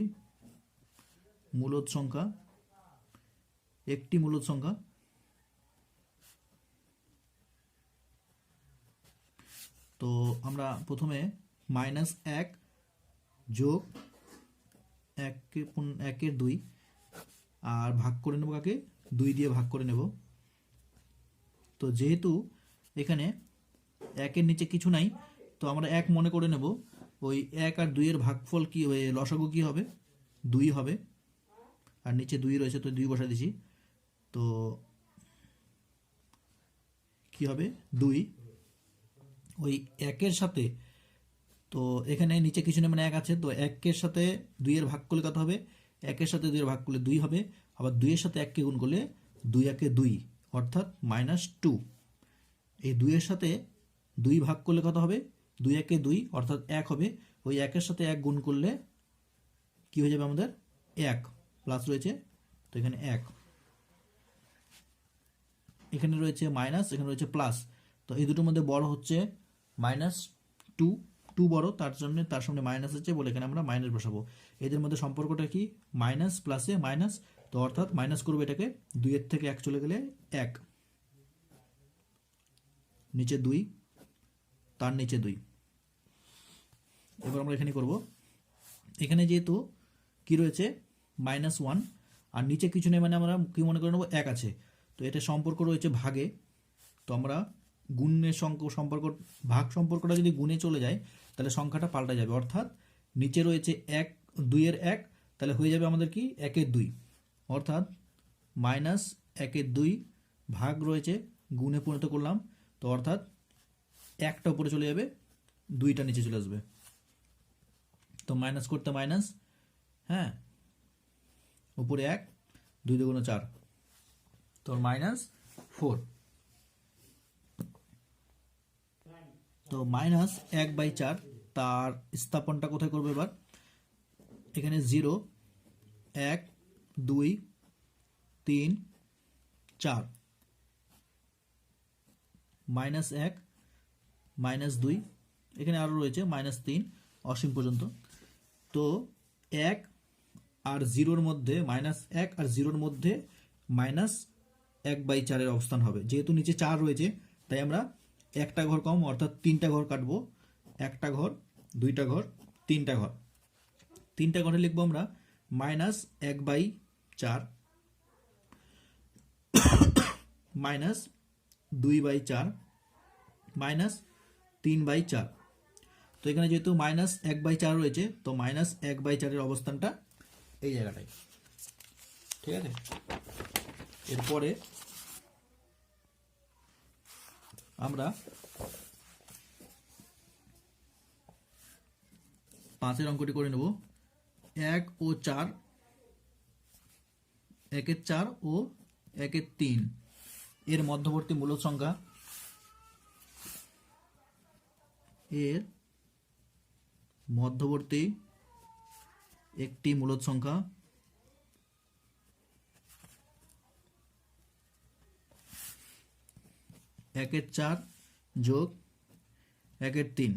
মূলদ সংখ্যা, একটি মূলদ সংখ্যা, তো আমরা প্রথমে -1 যোগ 1-এর 2, আর ভাগ করে নেব কাকে, 2 দিয়ে ভাগ করে নেব। তো যেহেতু এখানে 1-এর নিচে কিছু নাই, তো আমরা 1 মনে করে নেব, ওই 1 আর 2-এর ভাগফল কি হবে, লসাগু কি হবে, 2 হবে, আর নিচে 2 রয়েছে, তো 2 বসা দিছি, তো কি হবে 2, ওই 1-এর সাথে, তো এখানে নিচে কিছু নেই মানে 1 আছে, তো 1-এর সাথে 2-এর ভাগ করলে কত হবে, 1-এর সাথে 2-এর ভাগ করলে 2 হবে, আবার 2-এর সাথে 1-কে গুণ করলে 2 একে 2, অর্থাৎ -2, এই 2-এর সাথে 2 ভাগ করলে কত হবে, 2 একে 2, অর্থাৎ 1 হবে, ওই 1-এর সাথে 1 গুণ করলে কি হয়ে যাবে আমাদের 1, প্লাস রয়েছে, তো এখানে 1, এখানে রয়েছে মাইনাস, এখানে রয়েছে প্লাস। তো এই দুটোর মধ্যে বড় হচ্ছে -2, 2 বড়, তার জন্য তার সামনে মাইনাস আছে বলে এখানে আমরা মাইনাস বসাবো। এদের মধ্যে সম্পর্কটা কি? মাইনাস প্লাসে মাইনাস, তো অর্থাৎ মাইনাস করবো এটাকে, 2 এর থেকে 1 চলে গেলে 1, নিচে 2, তার নিচে 2। এবার আমরা এখানে করব, এখানে যেহেতু কি রয়েছে -1 আর নিচে কিছু নেই, মানে আমরা কি মনে করে নেবো 1 আছে, তো এটা সম্পর্ক রয়েছে ভাগে। তো আমরা গুণের সম্পর্ক, ভাগ সম্পর্কটা যদি গুণে চলে যায় তাহলে সংখ্যাটা পাল্টা যাবে, অর্থাৎ নিচে রয়েছে 1, 2 এর 1, তাহলে হয়ে যাবে আমাদের কি 1 এর 2, অর্থাৎ -1 এর 2 ভাগ রয়েছে গুণে পরিণত করলাম, তো অর্থাৎ 1টা উপরে চলে যাবে, 2টা নিচে চলে আসবে। তো মাইনাস করতে মাইনাস, হ্যাঁ, উপরে 1, 2 দুগুণ 4, তো -4। তো -1/4, তার স্থাপনটা কোথায় করবো এবার? এখানে 0, 1, 2, 3, 4, -1, -2, এখানে আরও রয়েছে -3, অসীম পর্যন্ত। তো 1 আর 0-র মধ্যে, -1 আর 0-র মধ্যে -1/4 এর অবস্থান হবে। যেহেতু নিচে 4 রয়েছে তাই আমরা একটা ঘর কম, অর্থাৎ 3টা ঘর কাটবো। একটা ঘর, 2টা ঘর, 3টা ঘর। 3টা ঘরে লিখবো আমরা -1/4 -2/4 -3/4। তো এখানে যেহেতু -1/4 রয়েছে, তো -1/4 এর অবস্থানটা এই জায়গাটায়, ঠিক আছে। এরপরে আমরা 5-এর অঙ্কটি করে নেব। 1 ও 4, 1 এর 4 ও 1 এর 3 এর মধ্যবর্তী মূলদ সংখ্যা, এর মধ্যবর্তী একটি মূলদ সংখ্যা 1 এর 4 যোগ 1 এর 3,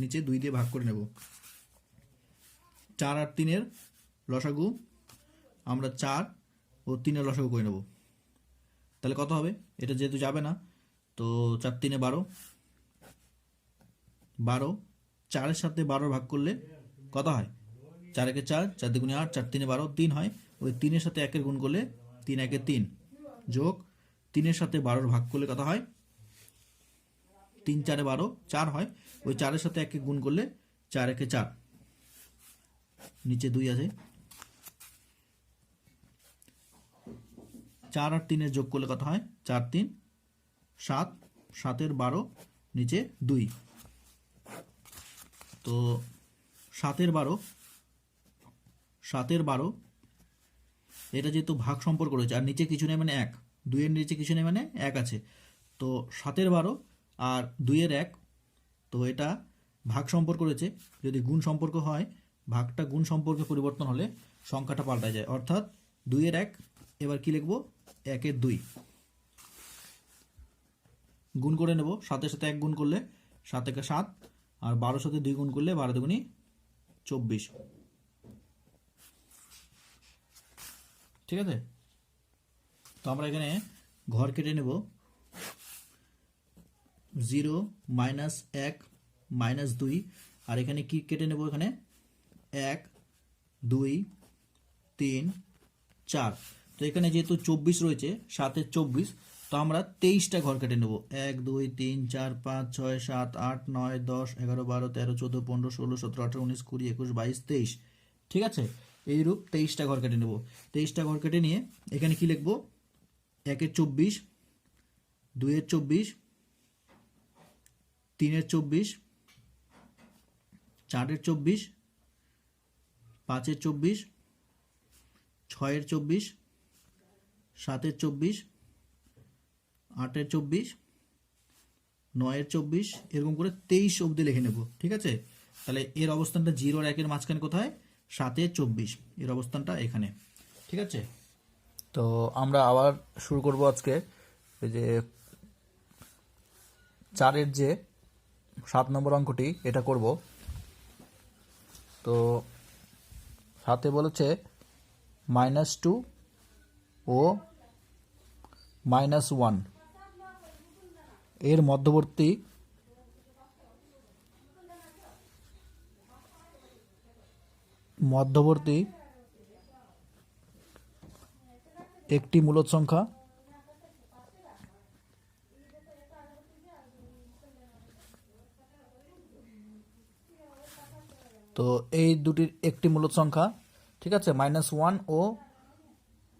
নিচে 2 দিয়ে ভাগ করে নেব। 4 আর 3 এর লসাগু, আমরা 4 ও 3 এর লসাগু করে নেব। তাহলে কত হবে? এটা যেহেতু যাবে না, তো 4 3 12, 12, 4-এর সাথে 12 ভাগ করলে কত হয়? 4 1 4, 4 2 8, 4 3 12, 3 হয়। ওই 3-এর সাথে 1-এর গুণ করলে 3 1 3, যোগ 3-এর সাথে 12 ভাগ করলে কত হয়? 3 4 12, 4 হয়। ওই 4-এর সাথে 1-কে গুণ করলে 4 1 4, নিচে 2 আছে। 4 আর 3-এর যোগ করলে কত হয়? 4 3 7, 7-এর 12, নিচে 2। তো 7-এর 12, এটা যেহেতু ভাগ সম্পর্ক রয়েছে আর নিচে কিছু নেই মানে 1, 2 এর নিচে কিছু নেই মানে 1 আছে, তো 7-এর 12 আর 2 এর 1, তো এটা ভাগ সম্পর্ক রয়েছে। যদি গুণ সম্পর্ক হয়, ভাগটা গুণ সম্পর্কে পরিবর্তন হলে সংখ্যাটা পাল্টা যায়, অর্থাৎ 2 এর 1, এবার কি লিখবো? 1 এর 2 গুণ করে নেব। 7-এর সাথে 1 গুণ করলে 7 1 7, আর 12-এর সাথে 2 গুণ করলে 12 2 24, ঠিক আছে। তো আমরা এখানে ঘর কেটে নেব। 0 -1 -2, আর এখানে কি কেটে নেব? এখানে 1 2 3 4। তো এখানে যেহেতু 24 রয়েছে, 7-এর 24, তো আমরা 23টা ঘর কেটে নেব। 1 2 3 4 5 6 7 8 9 10 11 12 13 14 15 16 17 18 19 20 21 22 23, ঠিক আছে। এইরূপ 23টা ঘর কেটে নেব। 23টা ঘর কেটে নিয়ে এখানে কি লিখবো? 1-এর 24, 2-এর 24, 3-এর 24, 4-এর 24, 5-এর 24, 6-এর 24, 7-এর 24, 8-এর 24, 9-এর 24, এরকম করে 23 অবধি লিখে নেব, ঠিক আছে। তাহলে এর অবস্থানটা 0 আর 1-এর মাঝখানে কোথায়? 7-এর 24, এর অবস্থানটা এখানে, ঠিক আছে। তো আমরা আবার শুরু করব আজকে এই যে 4-এর যে 7 নম্বর অঙ্কটি এটা করব। তো সাথে বলেছে -2 ও -1 এর মধ্যবর্তী একটি মূলদ সংখ্যা তো এই দুটির একটি মূলদ সংখ্যা, ঠিক আছে, -1 ও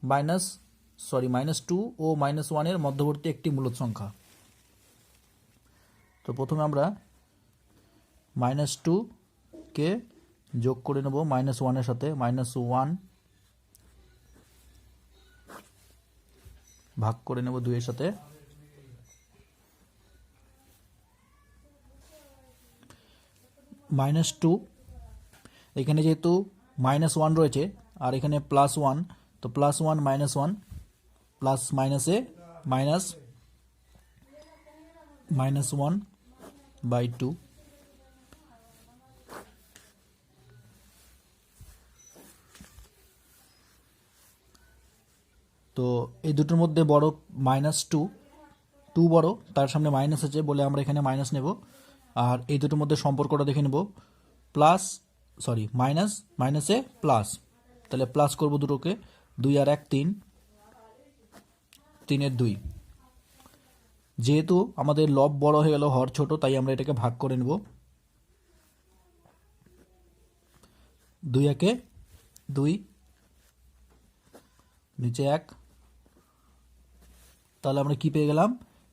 -2 ও -1 এর মধ্যবর্তী একটি মূলদ সংখ্যা। তো প্রথমে আমরা -2 কে যোগ করে নেব -1 এর সাথে, -1 ভাগ করে নেব 2 এর সাথে, -2 এখানে যেহেতু -1 রয়েছে আর এখানে +1, তো +1 -1 প্লাস মাইনাসে -1/2, তো এই দুটোর মধ্যে বড় -2 বড়, তার সামনে মাইনাস আছে বলে আমরা এখানে মাইনাস নেব। আর এই দুটোর মধ্যে সম্পর্কটা দেখে নেব, মাইনাসে প্লাস, তাহলে প্লাস করব দুটোকে, 2 আর 1 3, 3 এর 2। যেহেতু আমাদের লব বড় হয়ে গেল, হর ছোট, তাই আমরা এটাকে ভাগ করে নেব। 2 একে 2, নিচে 1, তাহলে আমরা কি পেয়ে গেলাম,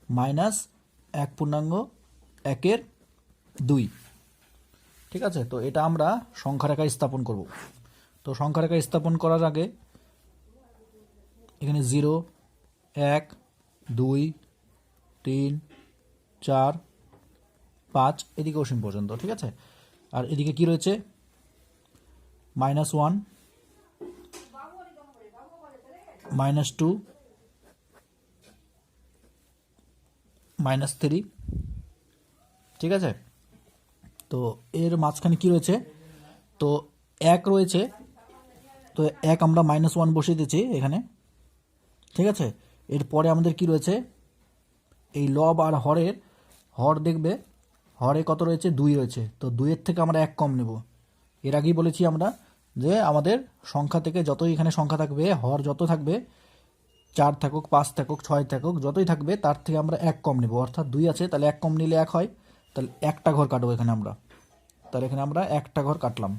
-1.1/2। ঠিক আছে, তো এটা আমরা সংখ্যা রেখায় স্থাপন করব। তো সংখ্যা রেখায় স্থাপন করার আগে এখানে 0 1 2 3 4 5 এদিকে অসীম পর্যন্ত, ঠিক আছে। আর এদিকে কি রয়েছে, -1 -2 -3, ঠিক আছে। তো এর মাঝখানে কি রয়েছে, তো 1 রয়েছে, তো 1 আমরা -1 বসিয়ে দিচ্ছি এখানে, ঠিক আছে। এরপরে আমাদের কি রয়েছে, এই লব আর হর দেখবে, হরে কত রয়েছে, 2 রয়েছে, তো 2 এর থেকে আমরা 1 কম নেব। এর আগেই বলেছি আমরা যে আমাদের সংখ্যা থেকে যতই এখানে সংখ্যা থাকবে, হর যত থাকবে, 4 থাকুক 5 থাকুক 6 থাকুক যতই থাকবে, তার থেকে আমরা 1 কম নেব। অর্থাৎ 2 আছে, তাহলে 1 কম নিলে 1 হয়, তাহলে একটা ঘর কাটবো এখানে আমরা, তাহলে এখানে আমরা একটা ঘর কাটলাম,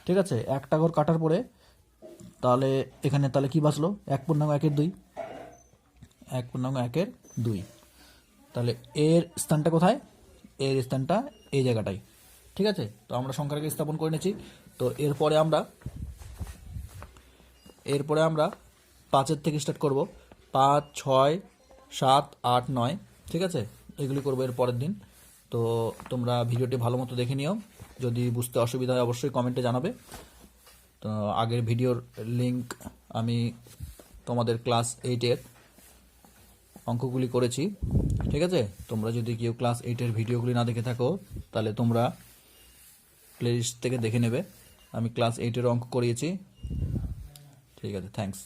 ঠিক আছে। একটা ঘর কাটার পরে তাহলে এখানে তাহলে কি বাঁচলো, 1/1 এর 2, তাহলে এর স্থানটা কোথায়, এর স্থানটা এই জায়গাটায়, ঠিক আছে। তো আমরা সংখ্যাটাকে স্থাপন করে নিয়েছি। তো এরপরে আমরা 5-এর থেকে স্টার্ট করব, 5 6 7 8 9, ঠিক আছে, এগুলি করবো এর পরের দিন। তো তোমরা ভিডিওটি ভালো মতো দেখে নিও, যদি বুঝতে অসুবিধা হয় অবশ্যই কমেন্টে জানাবে। তো আগের ভিডিওর লিংক আমি তোমাদের ক্লাস 8-এর অঙ্কগুলি করেছি, ঠিক আছে। তোমরা যদি কেউ ক্লাস 8-এর ভিডিওগুলি না দেখে থাকো, তাহলে তোমরা প্লেলিস্ট থেকে দেখে নেবে, আমি ক্লাস 8-এর অঙ্ক করিয়েছি, ঠিক আছে। থ্যাঙ্কস।